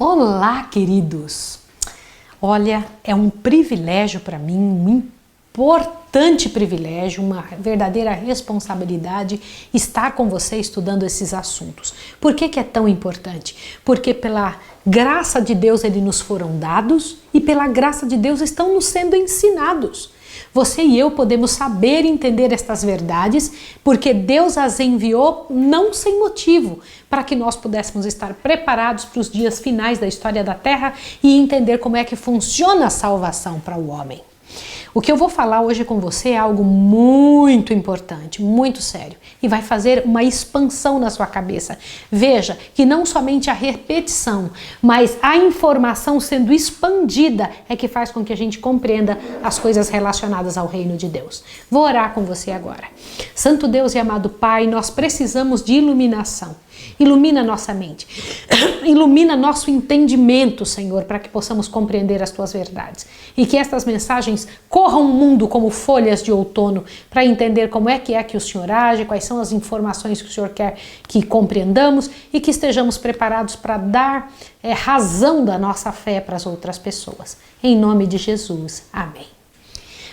Olá, queridos! Olha, é um privilégio para mim, um importante privilégio, uma verdadeira responsabilidade estar com você estudando esses assuntos. Por que é tão importante? Porque pela graça de Deus eles nos foram dados e pela graça de Deus estão nos sendo ensinados. Você e eu podemos saber e entender estas verdades porque Deus as enviou não sem motivo, para que nós pudéssemos estar preparados para os dias finais da história da Terra e entender como é que funciona a salvação para o homem. O que eu vou falar hoje com você é algo muito importante, muito sério e vai fazer uma expansão na sua cabeça. Veja que não somente a repetição, mas a informação sendo expandida é que faz com que a gente compreenda as coisas relacionadas ao reino de Deus. Vou orar com você agora. Santo Deus e amado Pai, nós precisamos de iluminação. Ilumina nossa mente, ilumina nosso entendimento, Senhor, para que possamos compreender as Tuas verdades. E que estas mensagens corram o mundo como folhas de outono, para entender como é que o Senhor age, quais são as informações que o Senhor quer que compreendamos e que estejamos preparados para dar razão da nossa fé para as outras pessoas. Em nome de Jesus, amém.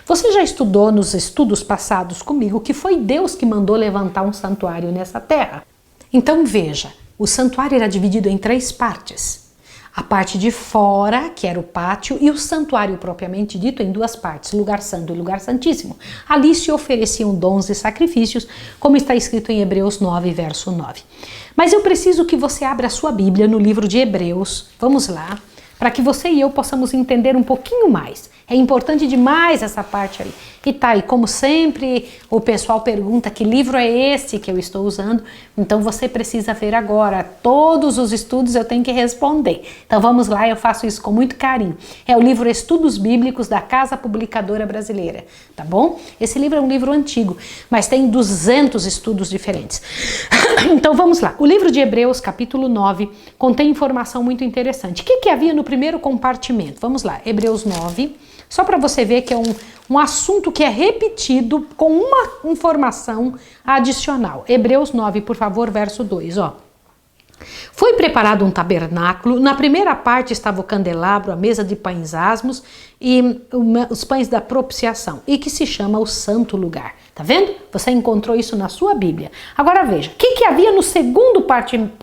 Você já estudou nos estudos passados comigo que foi Deus que mandou levantar um santuário nessa terra? Então veja, o santuário era dividido em 3 partes. A parte de fora, que era o pátio, e o santuário propriamente dito em 2 partes, lugar santo e lugar santíssimo. Ali se ofereciam dons e sacrifícios, como está escrito em Hebreus 9, verso 9. Mas eu preciso que você abra a sua Bíblia no livro de Hebreus, vamos lá, para que você e eu possamos entender um pouquinho mais. É importante demais essa parte aí. E tá, e como sempre o pessoal pergunta que livro é esse que eu estou usando, então você precisa ver agora. Todos os estudos eu tenho que responder. Então vamos lá, eu faço isso com muito carinho. É o livro Estudos Bíblicos da Casa Publicadora Brasileira, tá bom? Esse livro é um livro antigo, mas tem 200 estudos diferentes. Então vamos lá. O livro de Hebreus, capítulo 9, contém informação muito interessante. O que havia no primeiro compartimento? Vamos lá, Hebreus 9, só para você ver que é um assunto que é repetido com uma informação adicional. Hebreus 9, por favor, verso 2, ó. Foi preparado um tabernáculo, na primeira parte estava o candelabro, a mesa de pães asmos e os pães da propiciação, e que se chama o santo lugar. Tá vendo? Você encontrou isso na sua Bíblia. Agora veja, o que havia no segundo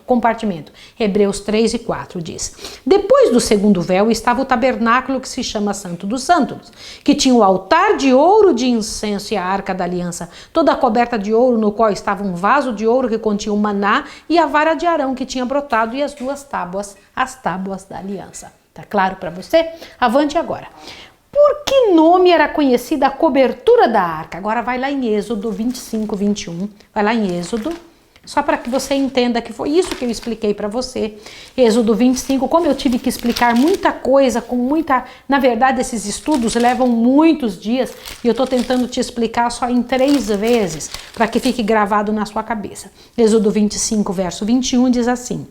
compartimento? Hebreus 3 e 4 diz: depois do segundo véu estava o tabernáculo que se chama Santo dos Santos, que tinha o altar de ouro de incenso e a arca da aliança, toda coberta de ouro, no qual estava um vaso de ouro que continha o maná e a vara de Arão que tinha brotado e as 2 tábuas, as tábuas da aliança. Tá claro para você? Avante agora. Por que nome era conhecida a cobertura da arca? Agora vai lá em Êxodo 25, 21. Vai lá em Êxodo, só para que você entenda que foi isso que eu expliquei para você. Êxodo 25, como eu tive que explicar muita coisa, na verdade esses estudos levam muitos dias e eu estou tentando te explicar só em 3 vezes, para que fique gravado na sua cabeça. Êxodo 25, verso 21 diz assim: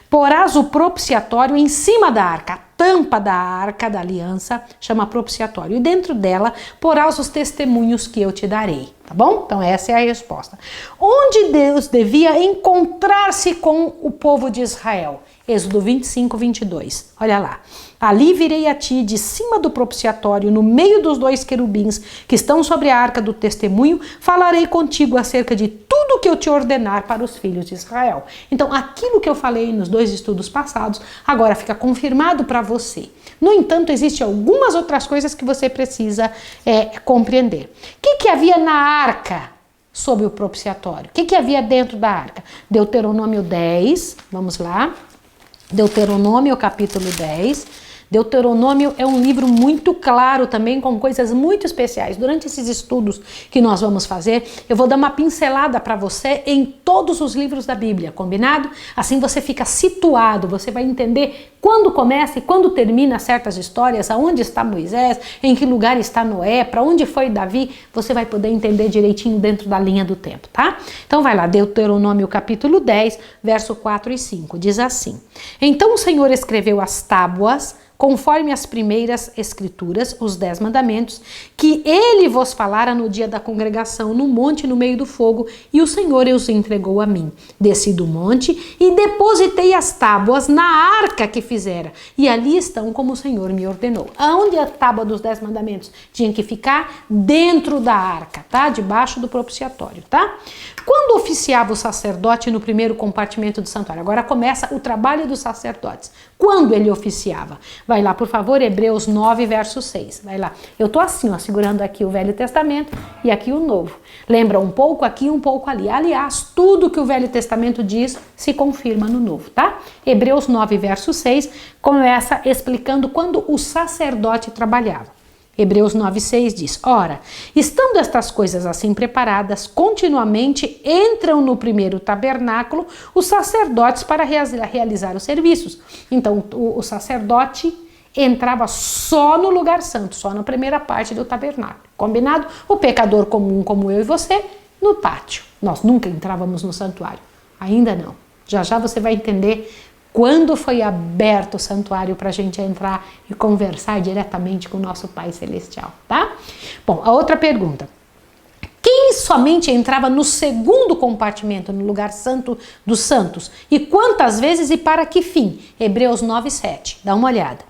porás o propiciatório em cima da arca, a tampa da arca da aliança chama propiciatório, e dentro dela porás os testemunhos que eu te darei, tá bom? Então essa é a resposta. Onde Deus devia encontrar-se com o povo de Israel? Êxodo 25, 22, olha lá. Ali virei a ti de cima do propiciatório, no meio dos 2 querubins que estão sobre a arca do testemunho, falarei contigo acerca de tudo que eu te ordenar para os filhos de Israel. Então aquilo que eu falei nos 2 estudos passados, agora fica confirmado para você. No entanto, existem algumas outras coisas que você precisa compreender. O que havia na arca sob o propiciatório? O que havia dentro da arca? Deuteronômio 10, vamos lá. Deuteronômio capítulo 10. Deuteronômio é um livro muito claro também, com coisas muito especiais. Durante esses estudos que nós vamos fazer, eu vou dar uma pincelada para você em todos os livros da Bíblia, combinado? Assim você fica situado, você vai entender quando começa e quando termina certas histórias, aonde está Moisés, em que lugar está Noé, para onde foi Davi, você vai poder entender direitinho dentro da linha do tempo, tá? Então vai lá, Deuteronômio capítulo 10, verso 4 e 5, diz assim: então o Senhor escreveu as tábuas conforme as primeiras escrituras, os 10 mandamentos, que ele vos falara no dia da congregação, no monte, no meio do fogo, e o Senhor os entregou a mim. Desci do monte e depositei as tábuas na arca que fizera, e ali estão como o Senhor me ordenou. Aonde a tábua dos 10 mandamentos? Tinha que ficar dentro da arca, tá? Debaixo do propiciatório, tá? Quando oficiava o sacerdote no primeiro compartimento do santuário, agora começa o trabalho dos sacerdotes. Quando ele oficiava? Vai lá, por favor, Hebreus 9, verso 6. Vai lá. Eu tô assim, ó, segurando aqui o Velho Testamento e aqui o Novo. Lembra um pouco aqui, um pouco ali. Aliás, tudo que o Velho Testamento diz se confirma no Novo, tá? Hebreus 9, verso 6 começa explicando quando o sacerdote trabalhava. Hebreus 9,6 diz: ora, estando estas coisas assim preparadas, continuamente entram no primeiro tabernáculo os sacerdotes para realizar os serviços. Então, o sacerdote entrava só no lugar santo, só na primeira parte do tabernáculo. Combinado? O pecador comum, como eu e você, no pátio. Nós nunca entrávamos no santuário. Ainda não. Já já você vai entender quando foi aberto o santuário para a gente entrar e conversar diretamente com o nosso Pai Celestial, tá? Bom, a outra pergunta. Quem somente entrava no segundo compartimento, no lugar santo dos santos? E quantas vezes e para que fim? Hebreus 9:7. Dá uma olhada.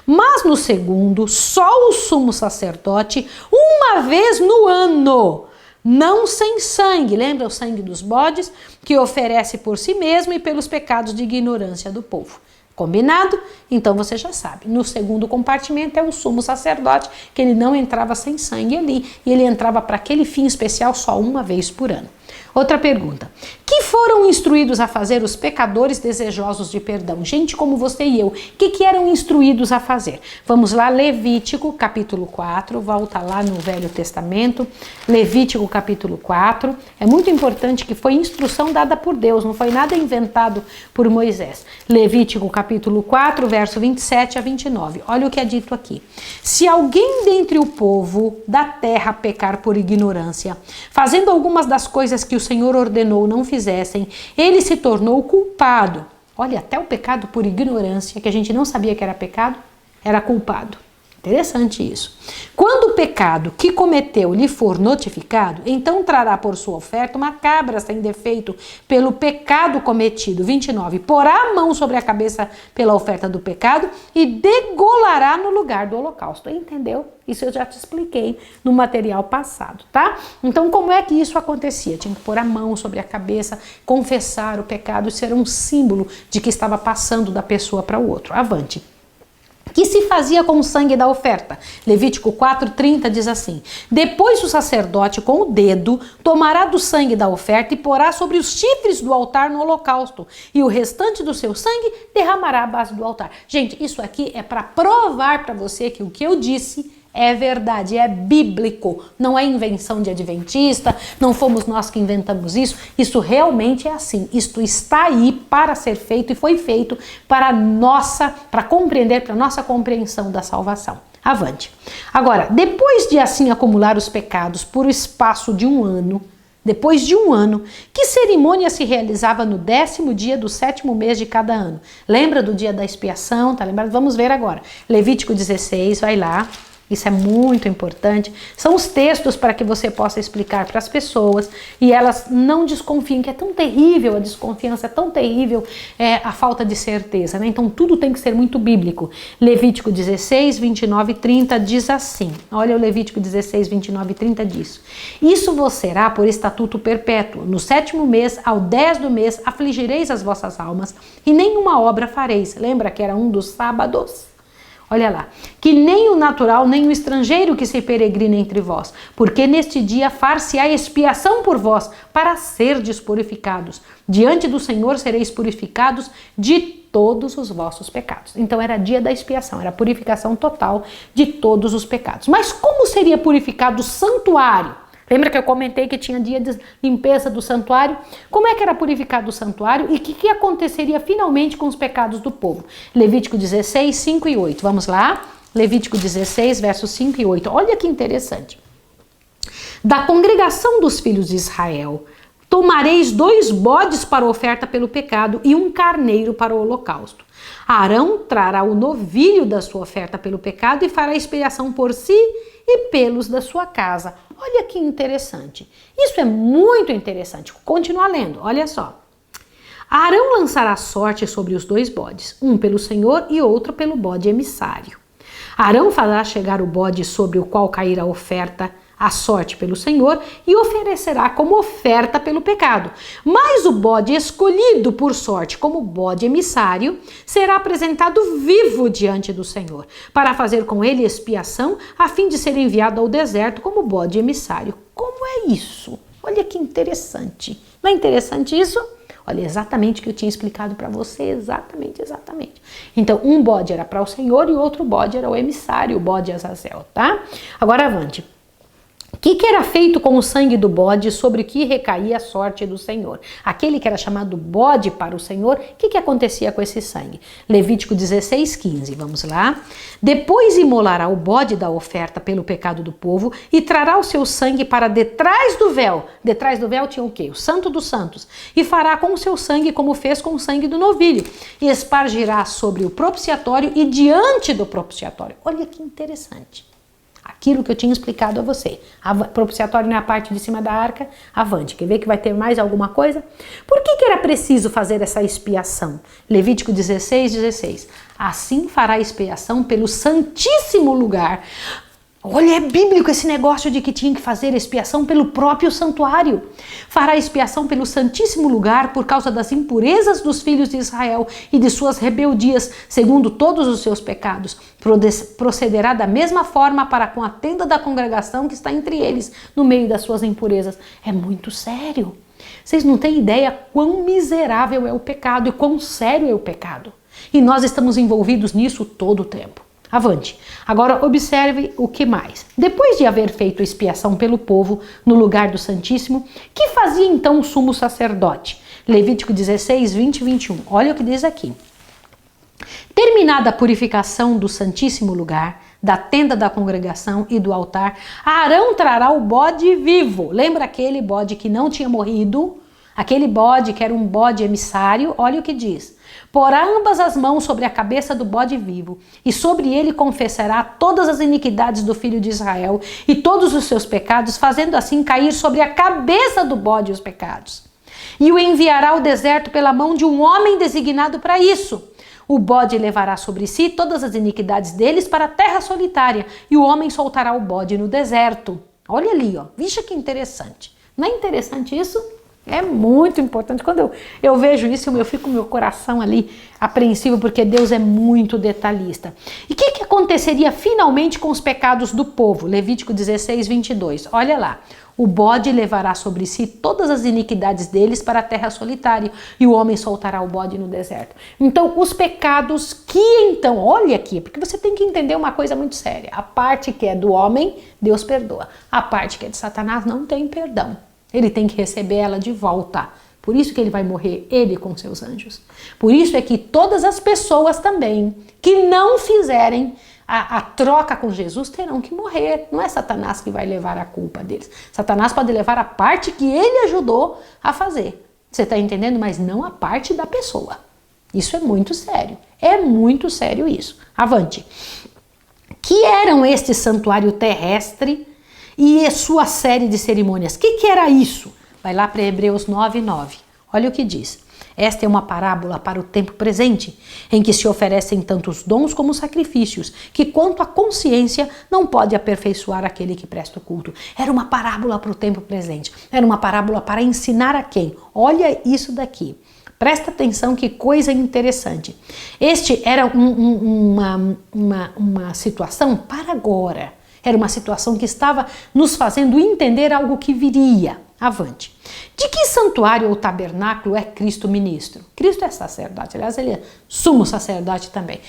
Mas no segundo, só o sumo sacerdote, uma vez no ano, não sem sangue, lembra o sangue dos bodes, que oferece por si mesmo e pelos pecados de ignorância do povo. Combinado? Então você já sabe, no segundo compartimento é o sumo sacerdote, que ele não entrava sem sangue ali, e ele entrava para aquele fim especial só uma vez por ano. Outra pergunta. Que foram instruídos a fazer os pecadores desejosos de perdão? Gente como você e eu, o que eram instruídos a fazer? Vamos lá, Levítico capítulo 4, volta lá no Velho Testamento, Levítico capítulo 4. É muito importante que foi instrução dada por Deus, não foi nada inventado por Moisés. Levítico capítulo 4, verso 27 a 29. Olha o que é dito aqui. Se alguém dentre o povo da terra pecar por ignorância, fazendo algumas das coisas que o Senhor ordenou não fizessem, ele se tornou culpado. Olha, até o pecado por ignorância, que a gente não sabia que era pecado, era culpado. Interessante isso. Quando o pecado que cometeu lhe for notificado, então trará por sua oferta uma cabra sem defeito pelo pecado cometido. 29. Porá a mão sobre a cabeça pela oferta do pecado e degolará no lugar do holocausto. Entendeu? Isso eu já te expliquei no material passado, tá? Então, como é que isso acontecia? Tinha que pôr a mão sobre a cabeça, confessar o pecado, isso era um símbolo de que estava passando da pessoa para o outro. Avante. Que se fazia com o sangue da oferta? Levítico 4:30 diz assim: depois o sacerdote com o dedo tomará do sangue da oferta e porá sobre os chifres do altar no holocausto, e o restante do seu sangue derramará à base do altar. Gente, isso aqui é para provar para você que o que eu disse é verdade, é bíblico, não é invenção de adventista, não fomos nós que inventamos isso, isso realmente é assim, isto está aí para ser feito e foi feito para compreender, para nossa compreensão da salvação. Avante. Agora, depois de assim acumular os pecados por espaço de um ano, depois de um ano, que cerimônia se realizava no 10º dia do 7º mês de cada ano? Lembra do dia da expiação? Tá lembrado? Vamos ver agora. Levítico 16, vai lá. Isso é muito importante. São os textos para que você possa explicar para as pessoas e elas não desconfiem, que é tão terrível a desconfiança, é tão terrível a falta de certeza, né? Então tudo tem que ser muito bíblico. Levítico 16, 29 e 30 diz assim. Olha o Levítico 16, 29 e 30 diz: isso vos será por estatuto perpétuo. No 7º mês, ao 10 do mês, afligireis as vossas almas e nenhuma obra fareis. Lembra que era um dos sábados? Olha lá, que nem o natural, nem o estrangeiro que se peregrina entre vós, porque neste dia far-se-á expiação por vós, para serdes purificados. Diante do Senhor sereis purificados de todos os vossos pecados. Então era dia da expiação, era a purificação total de todos os pecados. Mas como seria purificado o santuário? Lembra que eu comentei que tinha dia de limpeza do santuário? Como é que era purificado o santuário e o que aconteceria finalmente com os pecados do povo? Levítico 16, 5 e 8. Vamos lá? Levítico 16, versos 5 e 8. Olha que interessante. Da congregação dos filhos de Israel, Tomareis 2 bodes para oferta pelo pecado e 1 carneiro para o holocausto. Arão trará o novilho da sua oferta pelo pecado e fará expiação por si e pelos da sua casa. Olha que interessante. Isso é muito interessante. Continua lendo, olha só. Arão lançará sorte sobre os 2 bodes, um pelo Senhor e outro pelo bode emissário. Arão fará chegar o bode sobre o qual cair a oferta, a sorte pelo Senhor, e oferecerá como oferta pelo pecado. Mas o bode escolhido por sorte como bode emissário será apresentado vivo diante do Senhor, para fazer com ele expiação, a fim de ser enviado ao deserto como bode emissário. Como é isso? Olha que interessante. Não é interessante isso? Olha, exatamente o que eu tinha explicado para você, exatamente. Então, um bode era para o Senhor e o outro bode era o emissário, o bode Azazel, tá? Agora, avante. O que era feito com o sangue do bode sobre que recaía a sorte do Senhor? Aquele que era chamado bode para o Senhor, o que acontecia com esse sangue? Levítico 16:15, vamos lá. Depois imolará o bode da oferta pelo pecado do povo e trará o seu sangue para detrás do véu. Detrás do véu tinha o quê? O Santo dos Santos. E fará com o seu sangue como fez com o sangue do novilho. E espargirá sobre o propiciatório e diante do propiciatório. Olha que interessante. Aquilo que eu tinha explicado a você. Propiciatório não é a parte de cima da arca, avante. Quer ver que vai ter mais alguma coisa? Por que era preciso fazer essa expiação? Levítico 16:16. Assim fará expiação pelo santíssimo lugar. Olha, é bíblico esse negócio de que tinha que fazer expiação pelo próprio santuário. Fará expiação pelo santíssimo lugar por causa das impurezas dos filhos de Israel e de suas rebeldias, segundo todos os seus pecados. Procederá da mesma forma para com a tenda da congregação que está entre eles, no meio das suas impurezas. É muito sério. Vocês não têm ideia quão miserável é o pecado e quão sério é o pecado. E nós estamos envolvidos nisso todo o tempo. Avante. Agora observe o que mais. Depois de haver feito expiação pelo povo no lugar do Santíssimo, que fazia então o sumo sacerdote? Levítico 16, 20 e 21. Olha o que diz aqui. Terminada a purificação do Santíssimo Lugar, da tenda da congregação e do altar, Arão trará o bode vivo. Lembra aquele bode que não tinha morrido? Aquele bode que era um bode emissário? Olha o que diz. Porá ambas as mãos sobre a cabeça do bode vivo, e sobre ele confessará todas as iniquidades do filho de Israel e todos os seus pecados, fazendo assim cair sobre a cabeça do bode os pecados. E o enviará ao deserto pela mão de um homem designado para isso. O bode levará sobre si todas as iniquidades deles para a terra solitária, e o homem soltará o bode no deserto. Olha ali, ó. Vixa que interessante. Não é interessante isso? É muito importante. Quando eu vejo isso, eu fico com meu coração ali apreensivo, porque Deus é muito detalhista. E o que aconteceria finalmente com os pecados do povo? Levítico 16, 22. Olha lá. O bode levará sobre si todas as iniquidades deles para a terra solitária, e o homem soltará o bode no deserto. Então, os pecados olha aqui, porque você tem que entender uma coisa muito séria. A parte que é do homem, Deus perdoa. A parte que é de Satanás não tem perdão. Ele tem que receber ela de volta. Por isso que ele vai morrer, ele com seus anjos. Por isso é que todas as pessoas também que não fizerem a troca com Jesus terão que morrer. Não é Satanás que vai levar a culpa deles. Satanás pode levar a parte que ele ajudou a fazer. Você está entendendo? Mas não a parte da pessoa. Isso é muito sério. É muito sério isso. Avante. Que eram este santuário terrestre e sua série de cerimônias? O que era isso? Vai lá para Hebreus 9:9. Olha o que diz. Esta é uma parábola para o tempo presente, em que se oferecem tantos dons como sacrifícios, que quanto à consciência não pode aperfeiçoar aquele que presta o culto. Era uma parábola para o tempo presente. Era uma parábola para ensinar a quem? Olha isso daqui. Presta atenção, que coisa interessante. Este era uma situação para agora. Era uma situação que estava nos fazendo entender algo que viria. Avante. De que santuário ou tabernáculo é Cristo ministro? Cristo é sacerdote, aliás, ele é sumo sacerdote também.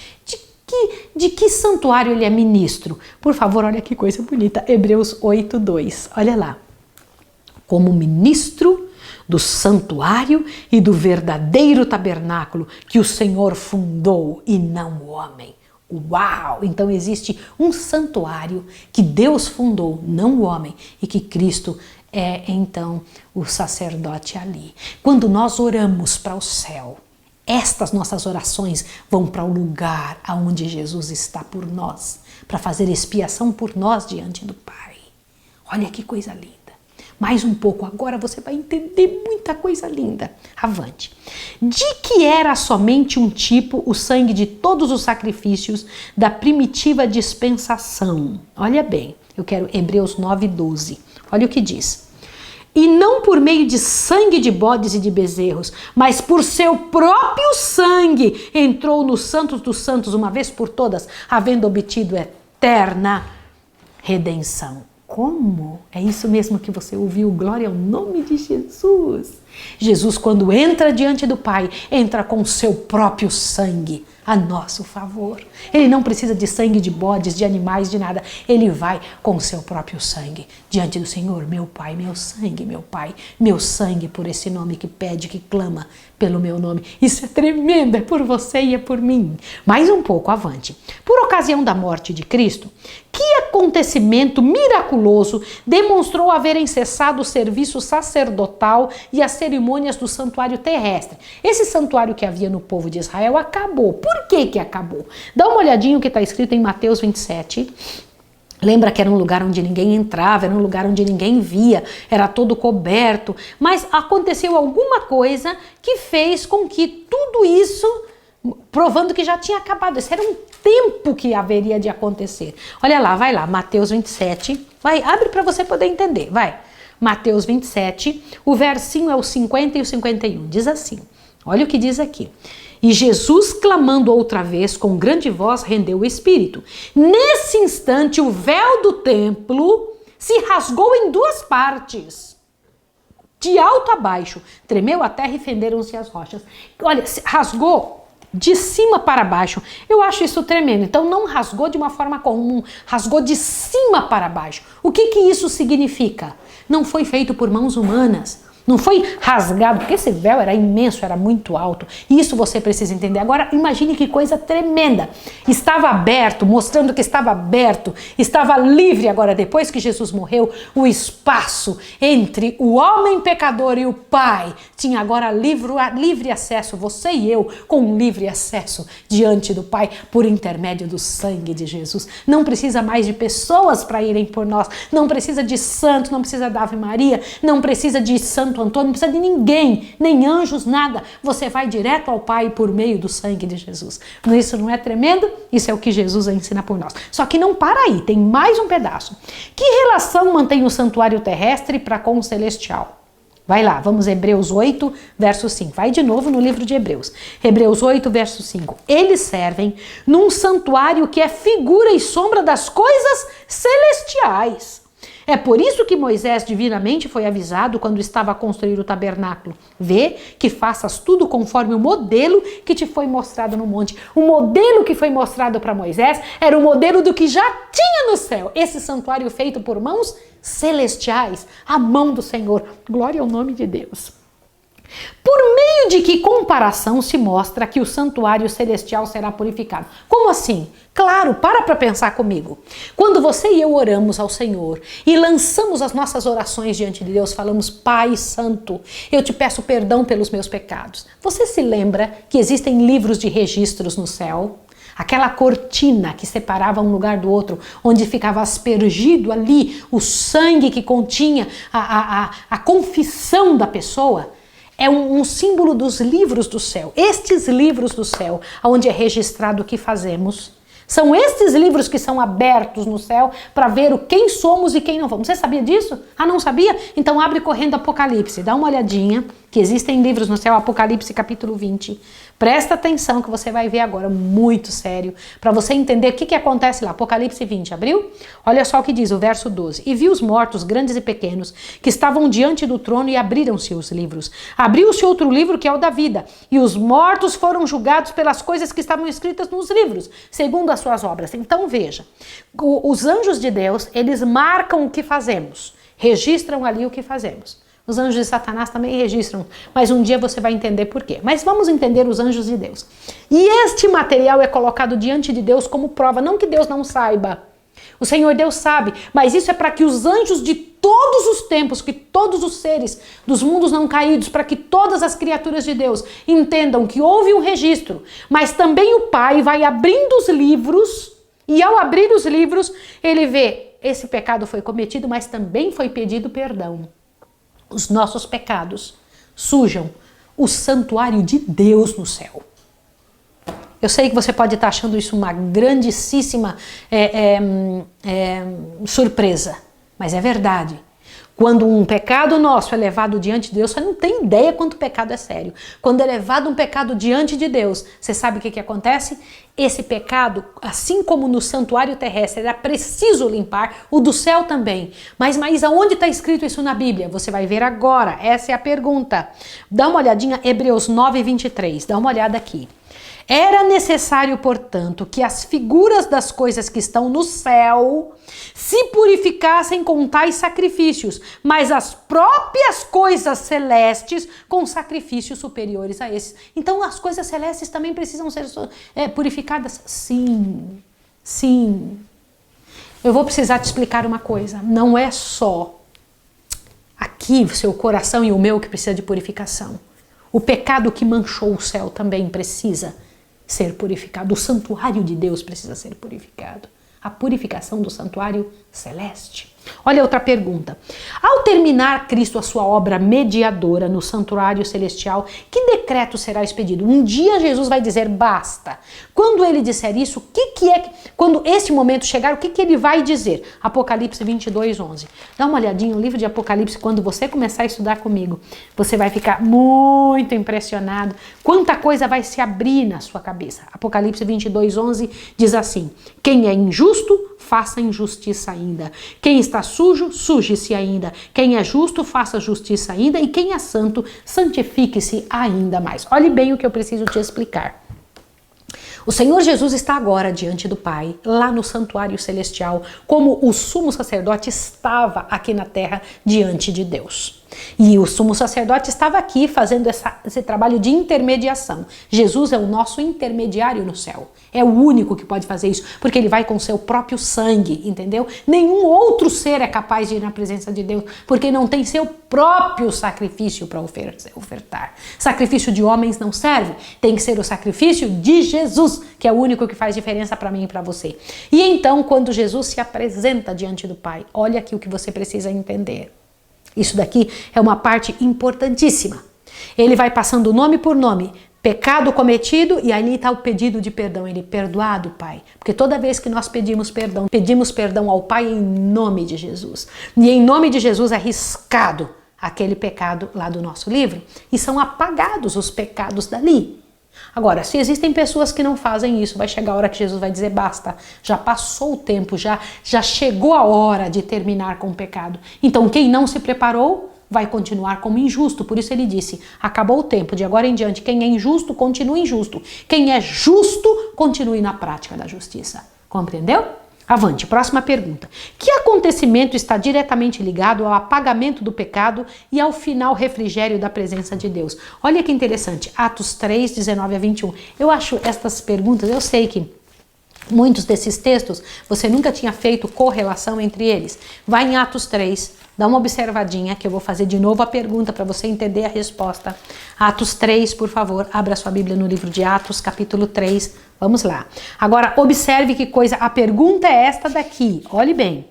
De que santuário ele é ministro? Por favor, olha que coisa bonita. Hebreus 8:2. Olha lá. Como ministro do santuário e do verdadeiro tabernáculo que o Senhor fundou e não o homem. Uau! Então existe um santuário que Deus fundou, não o homem, e que Cristo é então o sacerdote ali. Quando nós oramos para o céu, estas nossas orações vão para o lugar aonde Jesus está por nós, para fazer expiação por nós diante do Pai. Olha que coisa linda. Mais um pouco, agora você vai entender muita coisa linda. Avante. De que era somente um tipo o sangue de todos os sacrifícios da primitiva dispensação. Olha bem, eu quero Hebreus 9:12. Olha o que diz. E não por meio de sangue de bodes e de bezerros, mas por seu próprio sangue entrou nos santos dos santos uma vez por todas, havendo obtido eterna redenção. Como? É isso mesmo que você ouviu, glória ao nome de Jesus. Jesus, quando entra diante do Pai, entra com o seu próprio sangue a nosso favor. Ele não precisa de sangue de bodes, de animais, de nada. Ele vai com o seu próprio sangue diante do Senhor. Meu Pai, meu sangue, meu Pai, meu sangue por esse nome que pede, que clama pelo meu nome. Isso é tremendo, é por você e é por mim. Mais um pouco, avante. Por ocasião da morte de Cristo, que acontecimento miraculoso demonstrou haverem cessado o serviço sacerdotal e as cerimônias do santuário terrestre? Esse santuário que havia no povo de Israel acabou. Por que acabou? Dá uma olhadinha o que está escrito em Mateus 27. Lembra que era um lugar onde ninguém entrava, era um lugar onde ninguém via, era todo coberto. Mas aconteceu alguma coisa que fez com que tudo isso, provando que já tinha acabado. Esse era um tempo que haveria de acontecer. Olha lá, vai lá, Mateus 27. Vai, abre para você poder entender, vai. Mateus 27, o versinho é o 50 e o 51. Diz assim, olha o que diz aqui. E Jesus, clamando outra vez, com grande voz, rendeu o espírito. Nesse instante, o véu do templo se rasgou em duas partes, de alto a baixo. Tremeu a terra e fenderam-se as rochas. Olha, rasgou de cima para baixo. Eu acho isso tremendo. Então, não rasgou de uma forma comum, rasgou de cima para baixo. O que isso significa? Não foi feito por mãos humanas. Não foi rasgado, porque esse véu era imenso, era muito alto. Isso você precisa entender. Agora, imagine que coisa tremenda. Estava aberto, mostrando que estava aberto, estava livre agora, depois que Jesus morreu, o espaço entre o homem pecador e o Pai tinha agora livre acesso, você e eu, com livre acesso diante do Pai, por intermédio do sangue de Jesus. Não precisa mais de pessoas para irem por nós, não precisa de santos, não precisa da Ave Maria, não precisa de Santo Antônio, não precisa de ninguém, nem anjos, nada. Você vai direto ao Pai por meio do sangue de Jesus. Isso não é tremendo? Isso é o que Jesus ensina por nós. Só que não para aí, tem mais um pedaço. Que relação mantém o santuário terrestre para com o celestial? Vai lá, vamos Hebreus 8, verso 5. Vai de novo no livro de Hebreus. Hebreus 8, verso 5. Eles servem num santuário que é figura e sombra das coisas celestiais. É por isso que Moisés divinamente foi avisado quando estava a construir o tabernáculo. Vê que faças tudo conforme o modelo que te foi mostrado no monte. O modelo que foi mostrado para Moisés era o modelo do que já tinha no céu. Esse santuário feito por mãos celestiais, a mão do Senhor. Glória ao nome de Deus. Por meio de que comparação se mostra que o santuário celestial será purificado? Como assim? Claro, para pensar comigo. Quando você e eu oramos ao Senhor e lançamos as nossas orações diante de Deus, falamos, Pai Santo, eu te peço perdão pelos meus pecados. Você se lembra que existem livros de registros no céu? Aquela cortina que separava um lugar do outro, onde ficava aspergido ali o sangue que continha a confissão da pessoa, é um símbolo dos livros do céu. Estes livros do céu, onde é registrado o que fazemos, são estes livros que são abertos no céu para ver quem somos e quem não somos. Você sabia disso? Ah, não sabia? Então abre correndo Apocalipse, dá uma olhadinha, que existem livros no céu, Apocalipse capítulo 20. Presta atenção que você vai ver agora, muito sério, para você entender o que acontece lá. Apocalipse 20, abriu? Olha só o que diz o verso 12. E vi os mortos, grandes e pequenos, que estavam diante do trono e abriram-se os livros. Abriu-se outro livro que é o da vida. E os mortos foram julgados pelas coisas que estavam escritas nos livros, segundo as suas obras. Então veja, os anjos de Deus, eles marcam o que fazemos, registram ali o que fazemos. Os anjos de Satanás também registram, mas um dia você vai entender por quê. Mas vamos entender os anjos de Deus. E este material é colocado diante de Deus como prova, não que Deus não saiba, O Senhor Deus sabe, mas isso é para que os anjos de todos os tempos, que todos os seres dos mundos não caídos, para que todas as criaturas de Deus entendam que houve um registro, mas também o Pai vai abrindo os livros, e ao abrir os livros, ele vê, esse pecado foi cometido, mas também foi pedido perdão. Os nossos pecados sujam o santuário de Deus no céu. Eu sei que você pode estar achando isso uma grandíssima surpresa, mas é verdade. Quando um pecado nosso é levado diante de Deus, você não tem ideia quanto o pecado é sério. Quando é levado um pecado diante de Deus, você sabe o que acontece? Esse pecado, assim como no santuário terrestre, era preciso limpar, o do céu também. Mas aonde está escrito isso na Bíblia? Você vai ver agora, essa é a pergunta. Dá uma olhadinha, Hebreus 9:23, dá uma olhada aqui. Era necessário, portanto, que as figuras das coisas que estão no céu se purificassem com tais sacrifícios, mas as próprias coisas celestes com sacrifícios superiores a esses. Então as coisas celestes também precisam ser purificadas? Sim, sim. Eu vou precisar te explicar uma coisa. Não é só aqui o seu coração e o meu que precisa de purificação. O pecado que manchou o céu também precisa ser purificado. O santuário de Deus precisa ser purificado. A purificação do santuário celeste. Olha outra pergunta. Ao terminar Cristo a sua obra mediadora no santuário celestial, que decreto será expedido? Um dia Jesus vai dizer basta. Quando ele disser isso, quando esse momento chegar, o que ele vai dizer? Apocalipse 22:11. Dá uma olhadinha no livro de Apocalipse, quando você começar a estudar comigo, você vai ficar muito impressionado. Quanta coisa vai se abrir na sua cabeça. Apocalipse 22:11 diz assim: quem é injusto, faça injustiça ainda. Quem está sujo, suje-se ainda. Quem é justo, faça justiça ainda. E quem é santo, santifique-se ainda mais. Olhe bem o que eu preciso te explicar. O Senhor Jesus está agora diante do Pai, lá no santuário celestial, como o sumo sacerdote estava aqui na terra diante de Deus. E o sumo sacerdote estava aqui fazendo esse trabalho de intermediação. Jesus é o nosso intermediário no céu. É o único que pode fazer isso, porque ele vai com seu próprio sangue, entendeu? Nenhum outro ser é capaz de ir na presença de Deus, porque não tem seu próprio sacrifício para ofertar. Sacrifício de homens não serve, tem que ser o sacrifício de Jesus, que é o único que faz diferença para mim e para você. E então, quando Jesus se apresenta diante do Pai, olha aqui o que você precisa entender. Isso daqui é uma parte importantíssima. Ele vai passando nome por nome, pecado cometido, e ali está o pedido de perdão. Ele, perdoado, Pai. Porque toda vez que nós pedimos perdão ao Pai em nome de Jesus. E em nome de Jesus é riscado aquele pecado lá do nosso livro e são apagados os pecados dali. Agora, se existem pessoas que não fazem isso, vai chegar a hora que Jesus vai dizer basta, já passou o tempo, já chegou a hora de terminar com o pecado. Então quem não se preparou vai continuar como injusto. Por isso ele disse, acabou o tempo, de agora em diante quem é injusto continue injusto, quem é justo continue na prática da justiça. Compreendeu? Avante, próxima pergunta. Que acontecimento está diretamente ligado ao apagamento do pecado e ao final refrigério da presença de Deus? Olha que interessante, Atos 3, 19 a 21. Eu acho estas perguntas, eu sei que muitos desses textos você nunca tinha feito correlação entre eles. Vai em Atos 3, dá uma observadinha que eu vou fazer de novo a pergunta para você entender a resposta. Atos 3, por favor, abra sua Bíblia no livro de Atos, capítulo 3. Vamos lá. Agora, observe que coisa, a pergunta é esta daqui, olhe bem.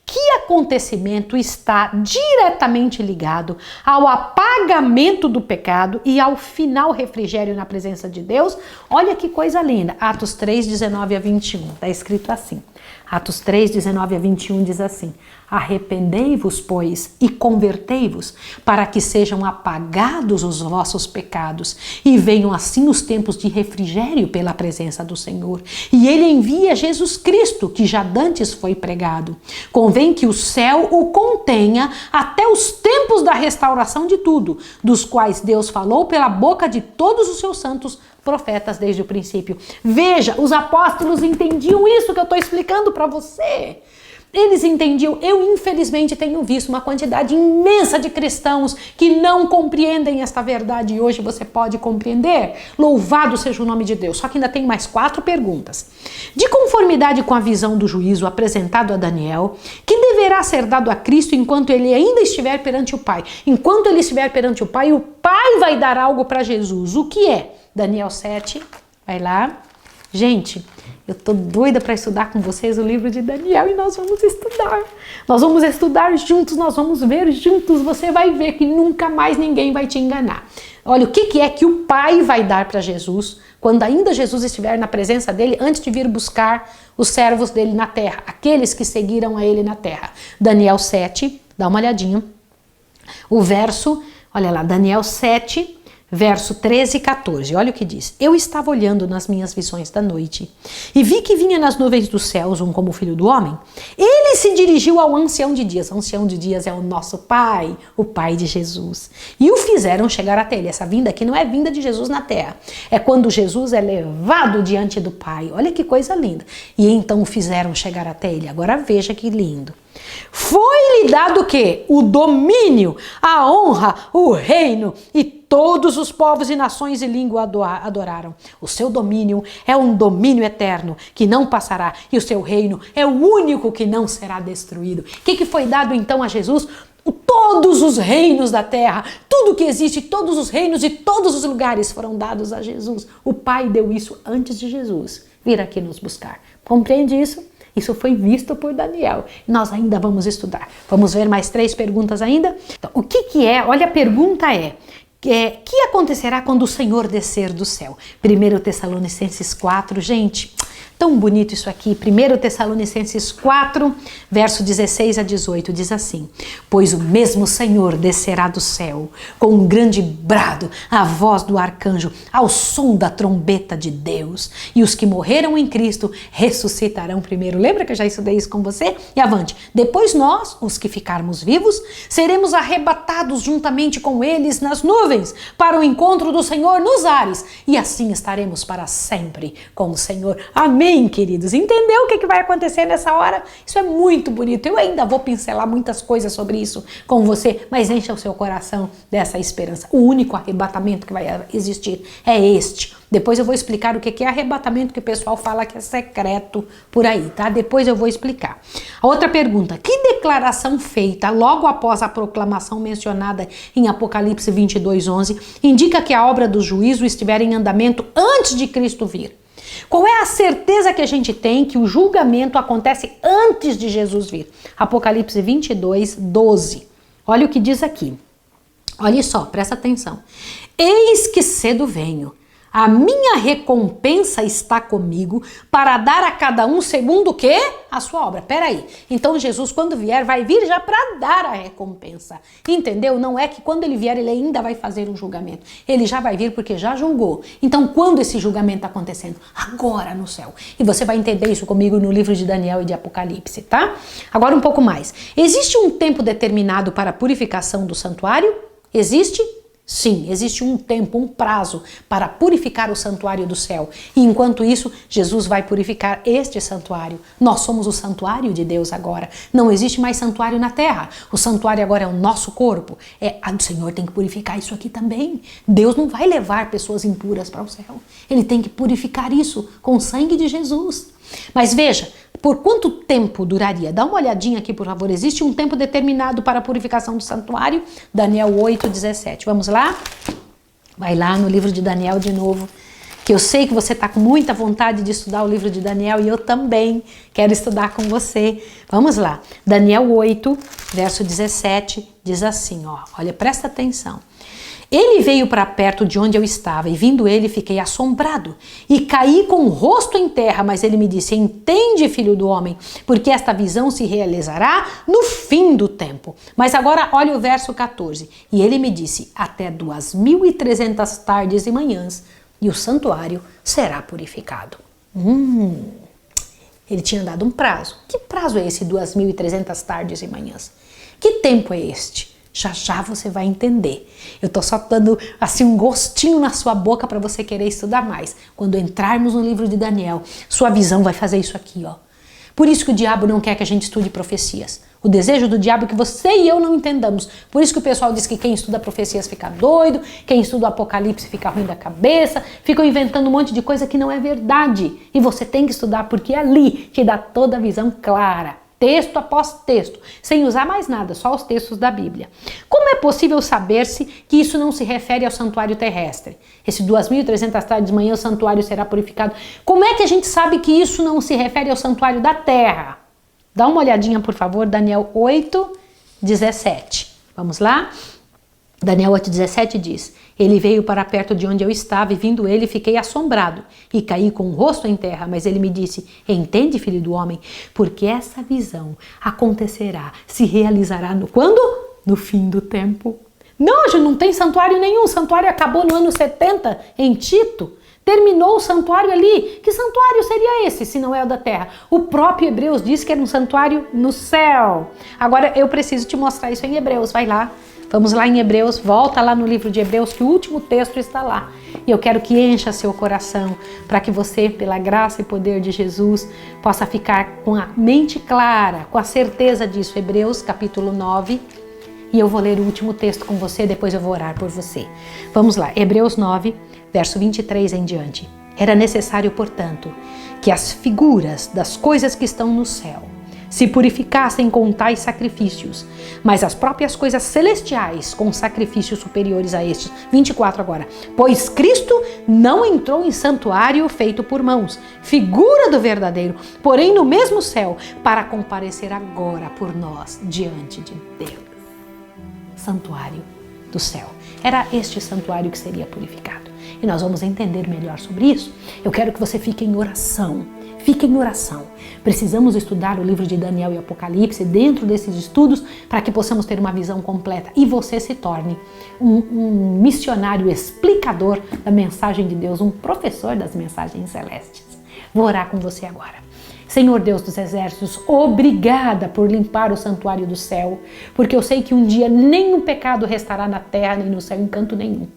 Que acontecimento está diretamente ligado ao apagamento do pecado e ao final refrigério na presença de Deus? Olha que coisa linda. Atos 3, 19 a 21. Está escrito assim. Atos 3, 19 a 21 diz assim: arrependei-vos, pois, e convertei-vos, para que sejam apagados os vossos pecados, e venham assim os tempos de refrigério pela presença do Senhor. E ele envia Jesus Cristo, que já dantes foi pregado. Convém que o céu o contenha até os tempos da restauração de tudo, dos quais Deus falou pela boca de todos os seus santos profetas desde o princípio. Veja, os apóstolos entendiam isso que eu estou explicando para você. Eles entendiam. Eu, infelizmente, tenho visto uma quantidade imensa de cristãos que não compreendem esta verdade e hoje você pode compreender. Louvado seja o nome de Deus. Só que ainda tem mais 4 perguntas. De conformidade com a visão do juízo apresentado a Daniel, que deverá ser dado a Cristo enquanto ele ainda estiver perante o Pai. Enquanto ele estiver perante o Pai vai dar algo para Jesus. O que é? Daniel 7, vai lá. Gente, eu tô doida para estudar com vocês o livro de Daniel e nós vamos estudar. Nós vamos estudar juntos, nós vamos ver juntos. Você vai ver que nunca mais ninguém vai te enganar. Olha, o que é que o Pai vai dar para Jesus quando ainda Jesus estiver na presença dele, antes de vir buscar os servos dele na terra, aqueles que seguiram a ele na terra. Daniel 7, dá uma olhadinha. O verso, olha lá, Daniel 7, verso 13 e 14, olha o que diz. Eu estava olhando nas minhas visões da noite e vi que vinha nas nuvens dos céus um como filho do homem. Ele se dirigiu ao ancião de dias. O ancião de dias é o nosso Pai, o Pai de Jesus. E o fizeram chegar até ele. Essa vinda aqui não é vinda de Jesus na terra. É quando Jesus é levado diante do Pai. Olha que coisa linda. E então o fizeram chegar até ele. Agora veja que lindo. Foi-lhe dado o quê? O domínio, a honra, o reino, e todos os povos e nações e língua adoraram. O seu domínio é um domínio eterno, que não passará, e o seu reino é o único que não será destruído. O que foi dado então a Jesus? Todos os reinos da terra, tudo que existe, todos os reinos e todos os lugares foram dados a Jesus. O Pai deu isso antes de Jesus vir aqui nos buscar. Compreende isso? Isso foi visto por Daniel. Nós ainda vamos estudar. Vamos ver mais 3 perguntas ainda? Então, o que é? Olha, a pergunta que acontecerá quando o Senhor descer do céu? 1 Tessalonicenses 4, gente, tão bonito isso aqui. 1 Tessalonicenses 4, verso 16 a 18, diz assim: pois o mesmo Senhor descerá do céu com um grande brado, a voz do arcanjo, ao som da trombeta de Deus, e os que morreram em Cristo ressuscitarão primeiro. Lembra que eu já estudei isso com você? E avante. Depois nós, os que ficarmos vivos, seremos arrebatados juntamente com eles nas nuvens para o encontro do Senhor nos ares, e assim estaremos para sempre com o Senhor. Amém. Queridos, entendeu o que vai acontecer nessa hora? Isso é muito bonito. Eu ainda vou pincelar muitas coisas sobre isso com você, mas encha o seu coração dessa esperança. O único arrebatamento que vai existir é este. Depois eu vou explicar o que é arrebatamento, que o pessoal fala que é secreto por aí, tá? Depois eu vou explicar. A outra pergunta: que declaração feita logo após a proclamação mencionada em Apocalipse 22:11 indica que a obra do juízo estiver em andamento antes de Cristo vir? Qual é a certeza que a gente tem que o julgamento acontece antes de Jesus vir? Apocalipse 22:12. Olha o que diz aqui. Olha só, presta atenção. Eis que cedo venho. A minha recompensa está comigo para dar a cada um segundo o quê? A sua obra. Peraí. Então Jesus, quando vier, vai vir já para dar a recompensa. Entendeu? Não é que quando ele vier, ele ainda vai fazer um julgamento. Ele já vai vir porque já julgou. Então, quando esse julgamento está acontecendo? Agora no céu. E você vai entender isso comigo no livro de Daniel e de Apocalipse, tá? Agora um pouco mais. Existe um tempo determinado para a purificação do santuário? Existe? Sim, existe um tempo, um prazo para purificar o santuário do céu. E enquanto isso, Jesus vai purificar este santuário. Nós somos o santuário de Deus agora. Não existe mais santuário na terra. O santuário agora é o nosso corpo. O Senhor tem que purificar isso aqui também. Deus não vai levar pessoas impuras para o céu. Ele tem que purificar isso com o sangue de Jesus. Mas veja, por quanto tempo duraria? Dá uma olhadinha aqui, por favor. Existe um tempo determinado para a purificação do santuário? Daniel 8:17. Vamos lá? Vai lá no livro de Daniel de novo, que eu sei que você está com muita vontade de estudar o livro de Daniel e eu também quero estudar com você. Vamos lá. Daniel 8, verso 17, diz assim, ó. Olha, presta atenção. Ele veio para perto de onde eu estava, e vindo ele, fiquei assombrado, e caí com o rosto em terra, mas ele me disse: entende, filho do homem, porque esta visão se realizará no fim do tempo. Mas agora olha o verso 14, e ele me disse: até 2300 tardes e manhãs, e o santuário será purificado. Ele tinha dado um prazo. Que prazo é esse, 2300 tardes e manhãs? Que tempo é este? Já já você vai entender. Eu tô só dando assim um gostinho na sua boca para você querer estudar mais. Quando entrarmos no livro de Daniel, sua visão vai fazer isso aqui, ó. Por isso que o diabo não quer que a gente estude profecias. O desejo do diabo é que você e eu não entendamos. Por isso que o pessoal diz que quem estuda profecias fica doido, quem estuda o Apocalipse fica ruim da cabeça, ficam inventando um monte de coisa que não é verdade. E você tem que estudar porque ali te dá toda a visão clara. Texto após texto, sem usar mais nada, só os textos da Bíblia. Como é possível saber-se que isso não se refere ao santuário terrestre? Esse 2.300 tardes de manhã o santuário será purificado. Como é que a gente sabe que isso não se refere ao santuário da terra? Dá uma olhadinha, por favor, Daniel 8:17. Vamos lá? Daniel 8:17 diz: Ele veio para perto de onde eu estava, e vindo ele, fiquei assombrado, e caí com o rosto em terra. Mas ele me disse: Entende, filho do homem, porque essa visão acontecerá, se realizará quando? No fim do tempo. Não, não tem santuário nenhum. O santuário acabou no ano 70, em Tito. Terminou o santuário ali. Que santuário seria esse, se não é o da terra? O próprio Hebreus diz que era um santuário no céu. Agora, eu preciso te mostrar isso em Hebreus. Vai lá. Vamos lá em Hebreus, volta lá no livro de Hebreus, que o último texto está lá. E eu quero que encha seu coração, para que você, pela graça e poder de Jesus, possa ficar com a mente clara, com a certeza disso. Hebreus, capítulo 9. E eu vou ler o último texto com você, depois eu vou orar por você. Vamos lá, Hebreus 9, verso 23 em diante. Era necessário, portanto, que as figuras das coisas que estão no céu se purificassem com tais sacrifícios, mas as próprias coisas celestiais com sacrifícios superiores a estes. 24 agora. Pois Cristo não entrou em santuário feito por mãos, figura do verdadeiro, porém no mesmo céu, para comparecer agora por nós diante de Deus. Santuário do céu. Era este santuário que seria purificado. E nós vamos entender melhor sobre isso. Eu quero que você fique em oração. Fique em oração. Precisamos estudar o livro de Daniel e Apocalipse dentro desses estudos para que possamos ter uma visão completa e você se torne um missionário explicador da mensagem de Deus, um professor das mensagens celestes. Vou orar com você agora. Senhor Deus dos exércitos, obrigada por limpar o santuário do céu, porque eu sei que um dia nenhum pecado restará na terra nem no céu em canto nenhum.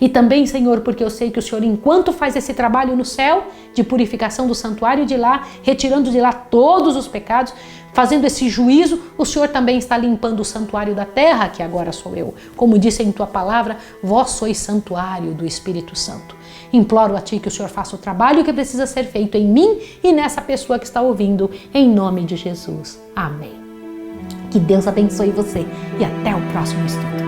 E também, Senhor, porque eu sei que o Senhor, enquanto faz esse trabalho no céu, de purificação do santuário de lá, retirando de lá todos os pecados, fazendo esse juízo, o Senhor também está limpando o santuário da terra, que agora sou eu. Como disse em tua palavra, vós sois santuário do Espírito Santo. Imploro a ti que o Senhor faça o trabalho que precisa ser feito em mim e nessa pessoa que está ouvindo, em nome de Jesus. Amém. Que Deus abençoe você e até o próximo estudo.